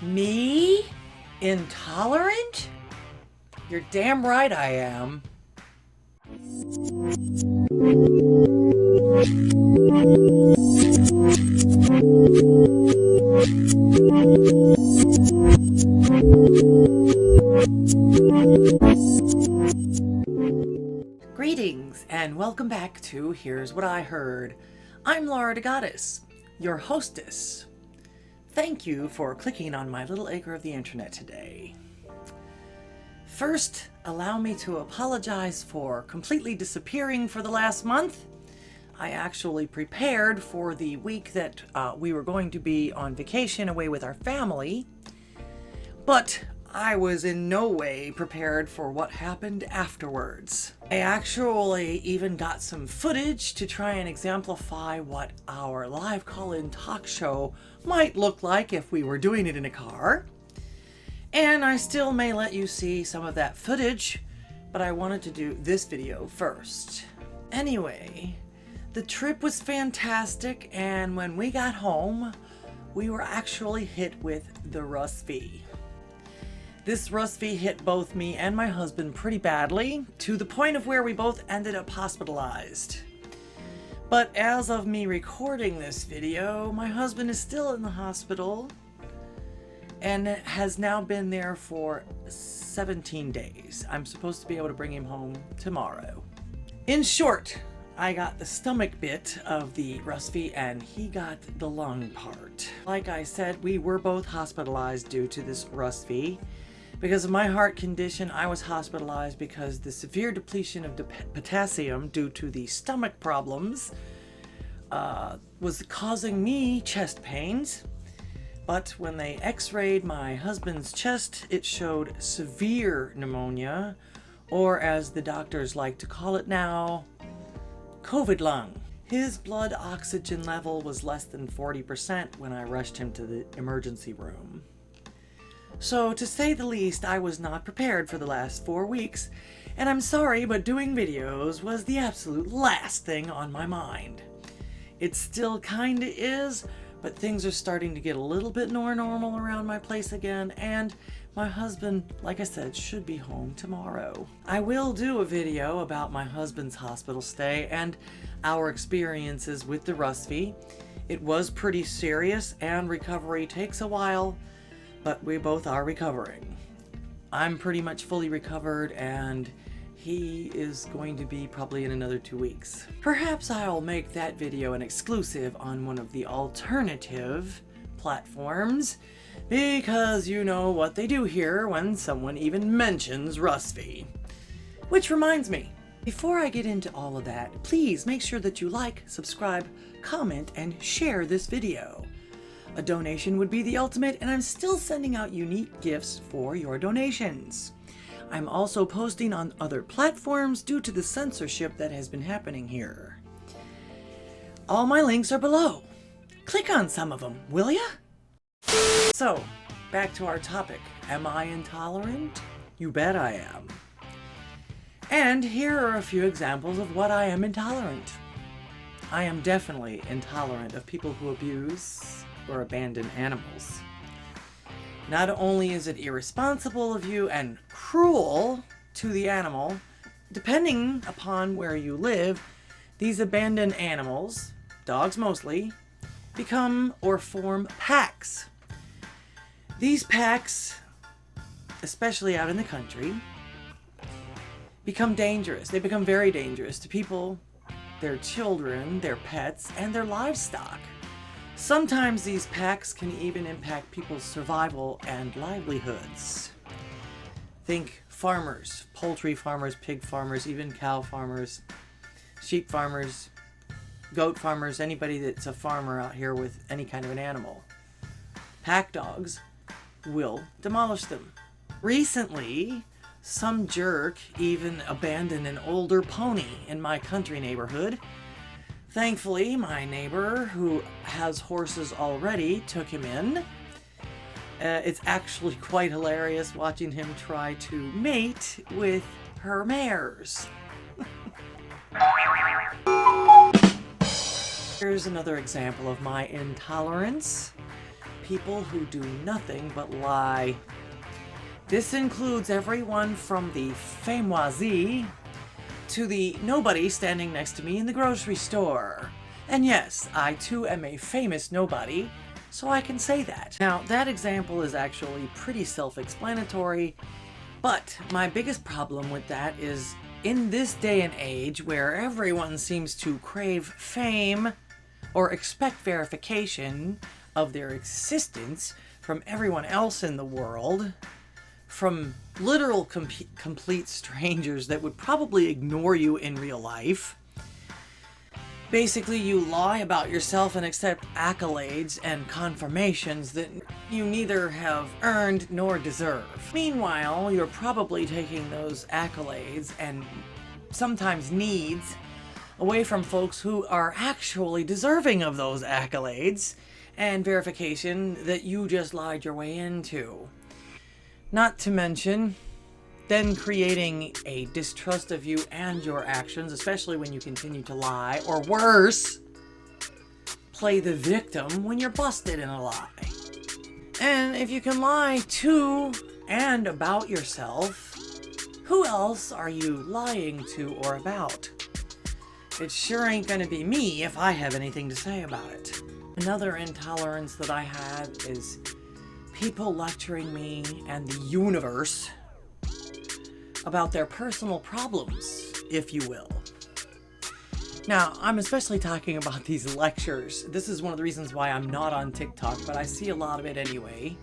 Me? Intolerant? You're damn right I am. Greetings and welcome back to Here's What I Heard. I'm Laura the Goddess, your hostess. Thank you for clicking on my little acre of the internet today. First, allow me to apologize for completely disappearing for the last month. I actually prepared for the week that we were going to be on vacation away with our family, but I was in no way prepared for what happened afterwards. I actually even got some footage to try and exemplify what our live call-in talk show might look like if we were doing it in a car. And I still may let you see some of that footage, but I wanted to do this video first. Anyway, the trip was fantastic, and when we got home, we were actually hit with the RSV. This RSV hit both me and my husband pretty badly, to the point of where we both ended up hospitalized. But as of me recording this video, my husband is still in the hospital and has now been there for 17 days. I'm supposed to be able to bring him home tomorrow. In short, I got the stomach bit of the RSV and he got the lung part. Like I said, we were both hospitalized due to this RSV. Because of my heart condition, I was hospitalized because the severe depletion of potassium due to the stomach problems was causing me chest pains. But when they x-rayed my husband's chest, it showed severe pneumonia, or as the doctors like to call it now, COVID lung. His blood oxygen level was less than 40% when I rushed him to the emergency room. So, to say the least, I was not prepared for the last 4 weeks, and I'm sorry, but doing videos was the absolute last thing on my mind. It still kinda is, but things are starting to get a little bit more normal around my place again, and my husband, like I said, should be home tomorrow. I will do a video about my husband's hospital stay and our experiences with the RSV. It was pretty serious, and recovery takes a while, but we both are recovering. I'm pretty much fully recovered, and he is going to be probably in another 2 weeks. Perhaps I'll make that video an exclusive on one of the alternative platforms, because you know what they do here when someone even mentions RSV. Which reminds me, before I get into all of that, please make sure that you like, subscribe, comment, and share this video. A donation would be the ultimate, and I'm still sending out unique gifts for your donations. I'm also posting on other platforms due to the censorship that has been happening here. All my links are below. Click on some of them, will ya? So, back to our topic. Am I intolerant? You bet I am. And here are a few examples of what I am intolerant. I am definitely intolerant of people who abuse or abandon animals. Not only is it irresponsible of you and cruel to the animal, depending upon where you live, these abandoned animals, dogs mostly, become or form packs. These packs, especially out in the country, become dangerous. They become very dangerous to people, their children, their pets, and their livestock. Sometimes these packs can even impact people's survival and livelihoods. Think farmers, poultry farmers, pig farmers, even cow farmers, sheep farmers, goat farmers, anybody that's a farmer out here with any kind of an animal. Pack dogs will demolish them. Recently, some jerk even abandoned an older pony in my country neighborhood. Thankfully, my neighbor, who has horses already, took him in. It's actually quite hilarious watching him try to mate with her mares. Here's another example of my intolerance. people who do nothing but lie. This includes everyone from the famoisie to the nobody standing next to me in the grocery store. And yes, I too am a famous nobody, so I can say that. Now, that example is actually pretty self-explanatory, but my biggest problem with that is in this day and age where everyone seems to crave fame or expect verification of their existence from everyone else in the world, from literal complete strangers that would probably ignore you in real life. Basically, you lie about yourself and accept accolades and confirmations that you neither have earned nor deserve. Meanwhile, you're probably taking those accolades and sometimes needs away from folks who are actually deserving of those accolades and verification that you just lied your way into. Not to mention, then creating a distrust of you and your actions, especially when you continue to lie, or worse, play the victim when you're busted in a lie. And if you can lie to and about yourself, who else are you lying to or about? It sure ain't gonna be me if I have anything to say about it. Another intolerance that I had is people lecturing me and the universe about their personal problems, if you will. Now, I'm especially talking about these lectures. This is one of the reasons why I'm not on TikTok, but I see a lot of it anyway.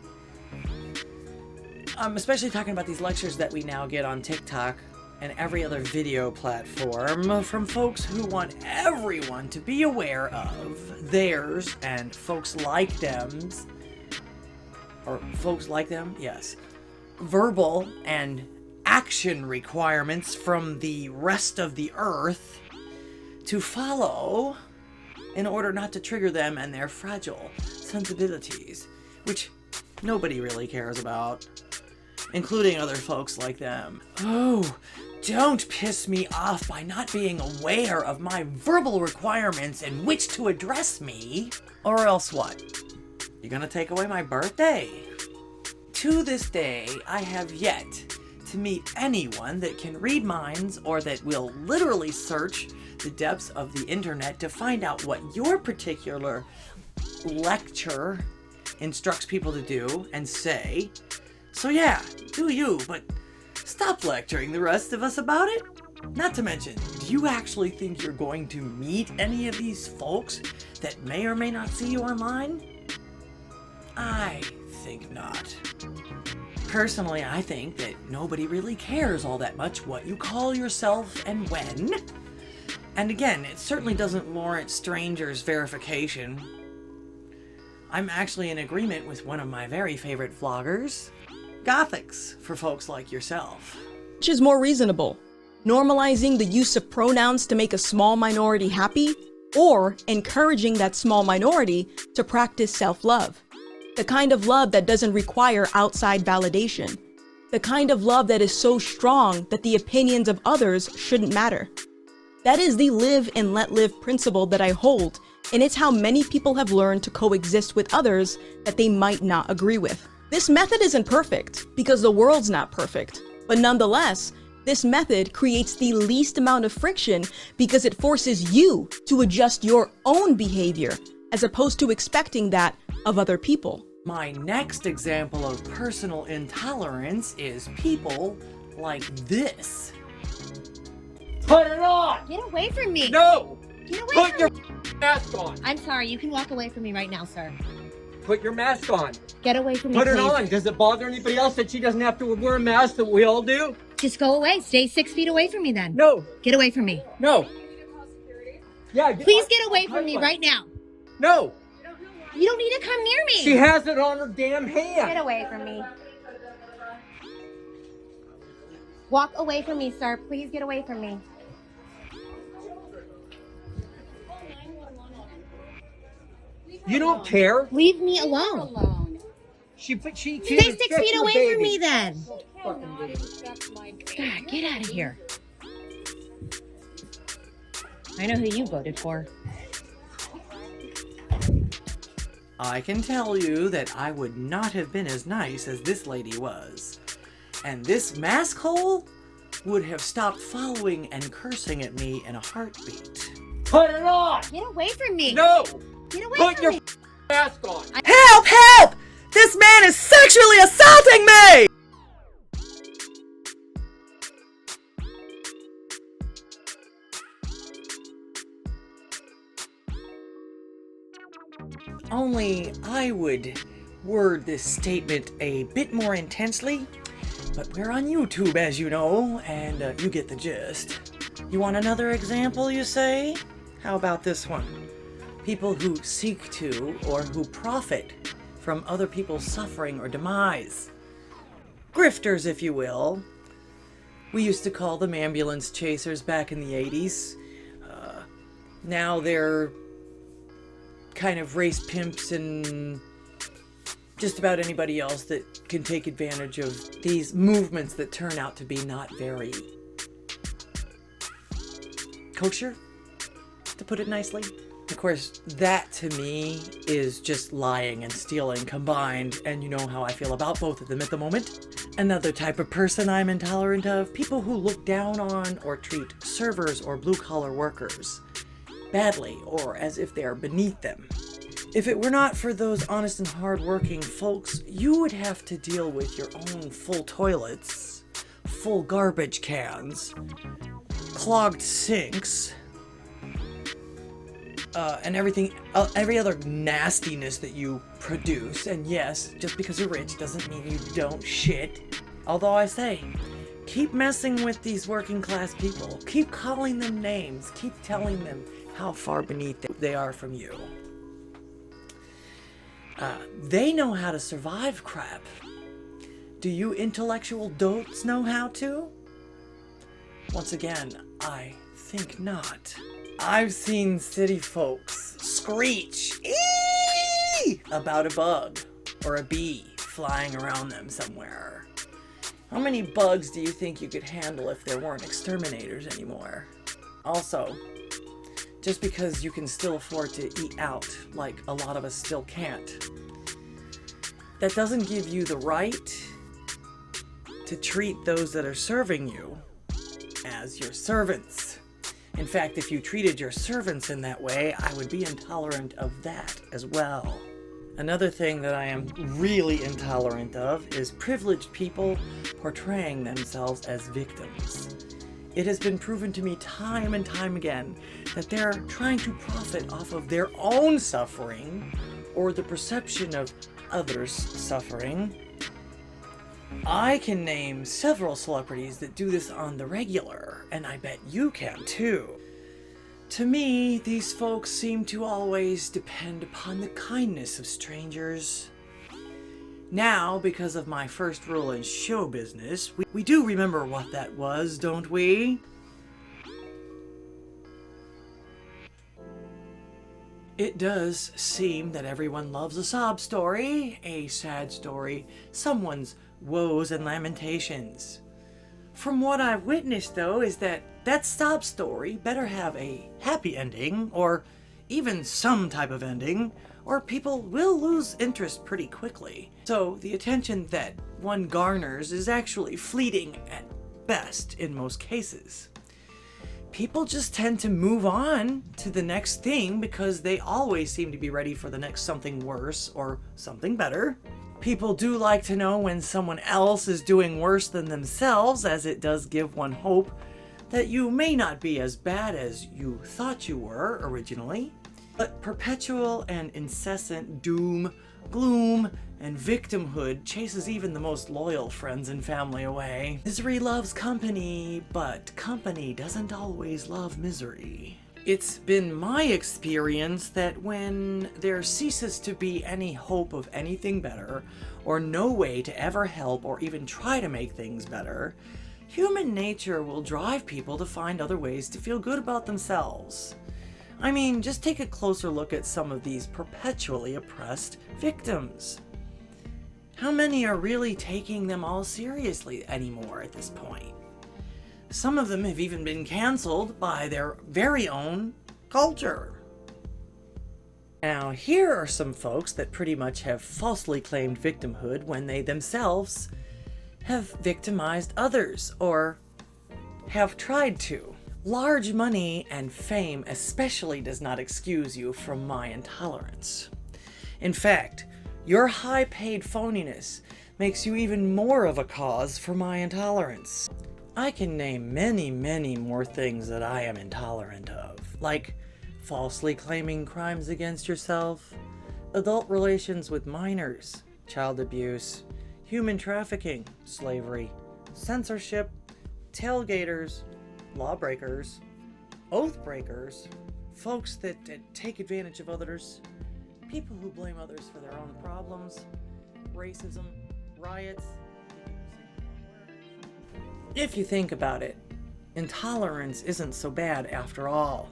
I'm especially talking about these lectures that we now get on TikTok and every other video platform from folks who want everyone to be aware of theirs and folks like them's, or folks like them, yes, verbal and action requirements from the rest of the earth to follow in order not to trigger them and their fragile sensibilities, which nobody really cares about, including other folks like them. Oh, don't piss me off by not being aware of my verbal requirements in which to address me, or else what? You're gonna take away my birthday? To this day, I have yet to meet anyone that can read minds or that will literally search the depths of the internet to find out what your particular lecture instructs people to do and say. So yeah, do you, but stop lecturing the rest of us about it. Not to mention, do you actually think you're going to meet any of these folks that may or may not see you online? I think not. Personally, I think that nobody really cares all that much what you call yourself and when. And again, it certainly doesn't warrant strangers' verification. I'm actually in agreement with one of my very favorite vloggers, Gothix, for folks like yourself. Which is more reasonable? Normalizing the use of pronouns to make a small minority happy, or encouraging that small minority to practice self-love? The kind of love that doesn't require outside validation. The kind of love that is so strong that the opinions of others shouldn't matter. That is the live and let live principle that I hold, and it's how many people have learned to coexist with others that they might not agree with. This method isn't perfect, because the world's not perfect, but nonetheless, this method creates the least amount of friction because it forces you to adjust your own behavior, as opposed to expecting that of other people. My next example of personal intolerance is people like this. Put it on! Get away from me! No! Get away Put from your me! mask on! I'm sorry, you can walk away from me right now, sir. Put your mask on. Get away from me, Put it please. on. Does it bother anybody else that she doesn't have to wear a mask that we all do? Just go away. Stay 6 feet away from me then. No. Get away from me. No. Yeah. Please get away from me right now. No. You don't need to come near me. She has it on her damn hand. Get away from me. Walk away from me, sir. Please get away from me. You don't care. Leave me alone. She Stay 6 feet away from me then. God, get out of here. I know who you voted for. I can tell you that I would not have been as nice as this lady was. And this mask hole would have stopped following and cursing at me in a heartbeat. Put it on! Get away from me. No! Get away Put from your me. mask on! Help! Help! This man is sexually assaulting me! Only I would word this statement a bit more intensely, but we're on YouTube, as you know, and you get the gist. You want another example, you say? How about this one? People who seek to or who profit from other people's suffering or demise. Grifters, if you will. We used to call them ambulance chasers back in the 80s. Now they're kind of race pimps and just about anybody else that can take advantage of these movements that turn out to be not very kosher, to put it nicely. Of course, that to me is just lying and stealing combined, and you know how I feel about both of them at the moment. Another type of person I'm intolerant of, people who look down on or treat servers or blue-collar workers badly or as if they are beneath them. If it were not for those honest and hard-working folks, you would have to deal with your own full toilets, full garbage cans, clogged sinks, and every other nastiness that you produce. And yes, just because you're rich doesn't mean you don't shit. Although I say, keep messing with these working class people. Keep calling them names. Keep telling them how far beneath they are from you. They know how to survive crap. Do you intellectual dolts know how to? Once again, I think not. I've seen city folks screech "Eee!" about a bug or a bee flying around them somewhere. How many bugs do you think you could handle if there weren't exterminators anymore? Also, just because you can still afford to eat out, like a lot of us still can't, that doesn't give you the right to treat those that are serving you as your servants. In fact, if you treated your servants in that way, I would be intolerant of that as well. Another thing that I am really intolerant of is privileged people portraying themselves as victims. It has been proven to me time and time again that they're trying to profit off of their own suffering or the perception of others' suffering. I can name several celebrities that do this on the regular, and I bet you can too. To me, these folks seem to always depend upon the kindness of strangers. Now, because of my first rule in show business, we do remember what that was, don't we? It does seem that everyone loves a sob story, a sad story, someone's woes and lamentations. From what I've witnessed, though, is that sob story better have a happy ending, or even some type of ending, or people will lose interest pretty quickly. So the attention that one garners is actually fleeting at best in most cases. People just tend to move on to the next thing because they always seem to be ready for the next something worse or something better. People do like to know when someone else is doing worse than themselves, as it does give one hope that you may not be as bad as you thought you were originally. But perpetual and incessant doom, gloom, and victimhood chases even the most loyal friends and family away. Misery loves company, but company doesn't always love misery. It's been my experience that when there ceases to be any hope of anything better, or no way to ever help or even try to make things better, human nature will drive people to find other ways to feel good about themselves. I mean, just take a closer look at some of these perpetually oppressed victims. How many are really taking them all seriously anymore at this point? Some of them have even been canceled by their very own culture. Now, here are some folks that pretty much have falsely claimed victimhood when they themselves have victimized others, or have tried to. Large money and fame especially does not excuse you from my intolerance. In fact, your high-paid phoniness makes you even more of a cause for my intolerance. I can name many, many more things that I am intolerant of, like falsely claiming crimes against yourself, adult relations with minors, child abuse, human trafficking, slavery, censorship, tailgaters, lawbreakers, oath breakers, folks that take advantage of others, people who blame others for their own problems, racism, riots. If you think about it, intolerance isn't so bad after all,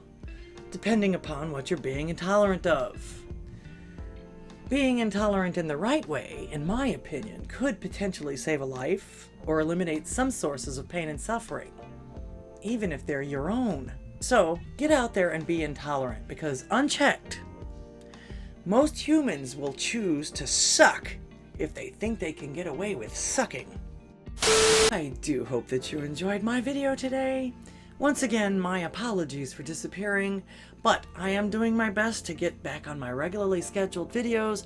depending upon what you're being intolerant of. Being intolerant in the right way, in my opinion, could potentially save a life or eliminate some sources of pain and suffering, even if they're your own. So get out there and be intolerant, because unchecked, most humans will choose to suck if they think they can get away with sucking. I do hope that you enjoyed my video today. Once again, my apologies for disappearing, but I am doing my best to get back on my regularly scheduled videos,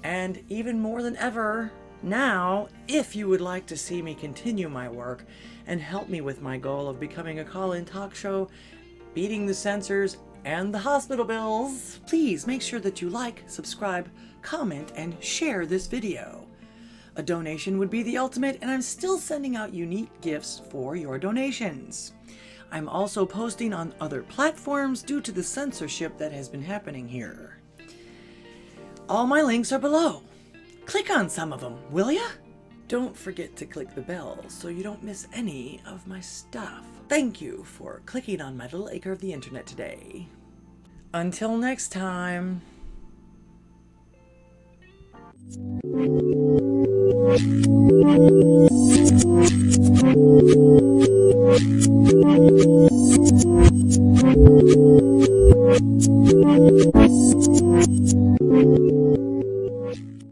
and even more than ever now, if you would like to see me continue my work and help me with my goal of becoming a call-in talk show, beating the censors and the hospital bills, please make sure that you like, subscribe, comment, and share this video. A donation would be the ultimate, and I'm still sending out unique gifts for your donations. I'm also posting on other platforms due to the censorship that has been happening here. All my links are below. Click on some of them, will ya? Don't forget to click the bell so you don't miss any of my stuff. Thank you for clicking on my little acre of the internet today. Until next time. Thank you.